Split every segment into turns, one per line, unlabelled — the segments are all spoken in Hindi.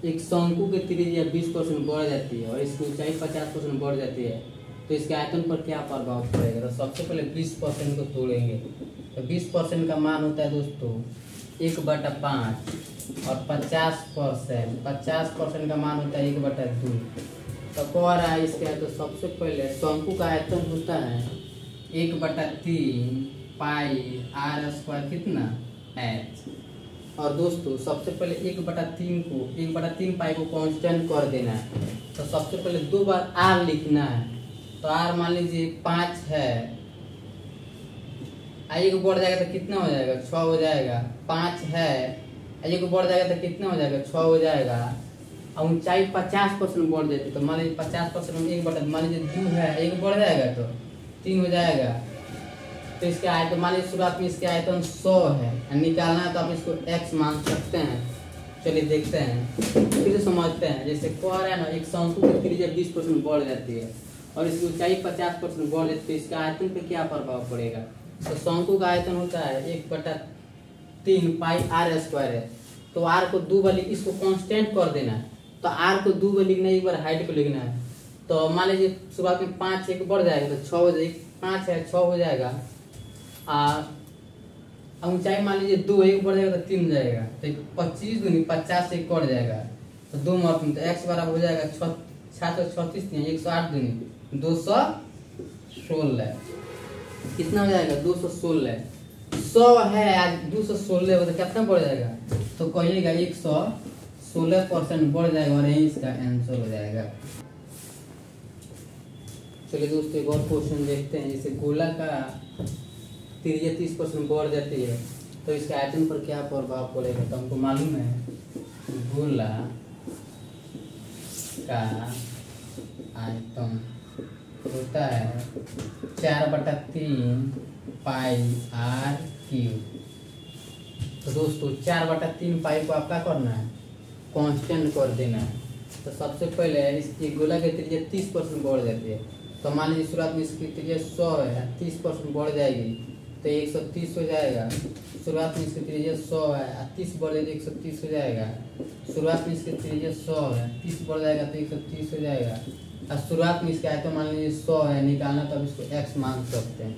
एक शंकु की त्रिज्या 20% बढ़ जाती है और इसकी ऊंचाई 50% बढ़ जाती है, तो इसके आयतन पर क्या प्रभाव पड़ेगा? तो सबसे पहले 20% को तोड़ेंगे। तो 20% का मान होता है दोस्तों 1/5 और 50% का मान होता है 1/2। तो कह रहा है इसके, तो सबसे पहले शंकु का आयतन होता है 1/3 पाई आर स्क्वायर कितना h। और दोस्तों सबसे पहले 1/3 पाई को कांस्टेंट कर देना है। तो सबसे पहले 2 बार आर लिखना है। तो आर मान लीजिए 5 है, आई को बढ़ जाएगा तो कितना हो जाएगा 6 हो जाएगा। 5 है, आई को बढ़ जाएगा तो कितना हो जाएगा 6 हो जाएगा। और ऊंचाई 50% बढ़ जाती है, तो मान लीजिए 50% में 1/, मान लीजिए 2 है, 1 बढ़ जाएगा तो 3 हो जाएगा। तो इसके आयतन मान लीजिए शुरुआत में इसके आयतन 100 है, निकालना है तो आप इसको x मान सकते हैं। चलिए देखते हैं, फिर से समझते हैं। जैसे कह रहा है ना, एक शंकु की त्रिज्या 20% बढ़ जाती है और इसकी ऊंचाई 50% बढ़ जाती है, तो इसके आयतन पे क्या प्रभाव पड़ेगा? तो शंकु का आयतन होता है 1/3 पाई आर स्क्वायर है। तो आर को 2 बार इसको कांस्टेंट कर देना है। तो आर को 2 बार लिखना है, 1 बार हाइट को लिखना है। तो मान लीजिए शुरुआत में 5 1 बढ़ जाएगा तो 6 हो जाएगा। 5 है 6 हो जाएगा। ऊंचाई मान लीजिए 2 1 बढ़ जाएगा तो 3 हो जाएगा। तो 25 दूनी 50 से 1 कट जाएगा तो 2 मार्क में, तो x बराबर हो जाएगा 736 108 दूनी 216। कितना हो जाएगा 216। 100 है आज 216 हो तो कितना बढ़ जाएगा? तो कहिएगा 116% बढ़ जाएगा और यही इसका आंसर हो जाएगा। चलिए दोस्तों एक और क्वेश्चन देखते हैं। जैसे गोला का त्रिज्या 30% बढ़ जाती है, तो इसके आयतन पर क्या प्रभाव पड़ेगा? तो हमको मालूम है गोला का आयतन होता है 4/3 पाई आर क्यूब। तो दोस्तों 4/3 पाई को आप क्या करना है? कांस्टेंट कर देना है। तो सबसे पहले इस गोला की त्रिज्या 30% बढ़ जाती है। तो मान लीजिए शुरुआत में इसकी त्रिज्या 100 है, 30% बढ़ जाएगी तो 130 हो जाएगा। शुरुआत में इसकी त्रिज्या 100 है, 30 बढ़ जाएगी 130 हो जाएगा। शुरुआत में इसकी त्रिज्या 100 है, 30 बढ़ जाएगा तो 130 हो जाएगा। और शुरुआत में इसका आयतन मान लीजिए 100 है, निकालना तो अब इसको x मान सकते हैं।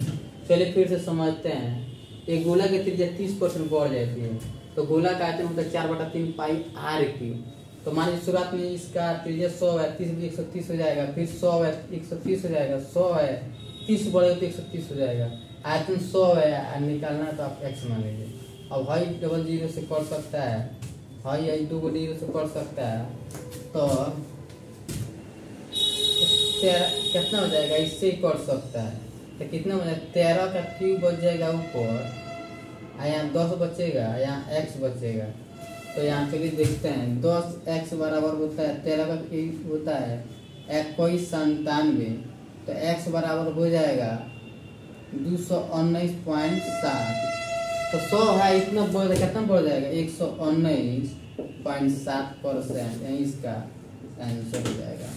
चलिए फिर से समझते हैं। एक गोला की त्रिज्या 30% बढ़ जाती है, तो गोला का आयतन होता है 4/3 पाई आर क्यूब। तो मान लीजिए शुरुआत में इसका त्रिज्या 100 है, 30 भी 130 हो जाएगा, फिर 100 है 130 हो जाएगा, 100 है 30 बढ़ेगा तो 130 हो जाएगा। आयतन 100 है, निकालना है तो आप x मान लीजिए। अब हाई डबल जीरो से कर सकता है, हाई 2 जीरो से कर सकता है, तो कितना हो जाएगा? इससे ही कर सकता है। तो कितना हो जाएगा? 13 का क्यूब बच जाएगा ऊपर, यहाँ 10 बचेगा, यहाँ x बचेगा। तो यहाँ चलिए देखते हैं। 10x बराबर होता है 13 का क्यूब होता है 2197। तो x बराबर हो जाएगा 219.7। तो 100 है, इतना बढ़ जाएगा, कितना बढ़ जाएगा? 119.7%। इसका आंसर हो जाएगा।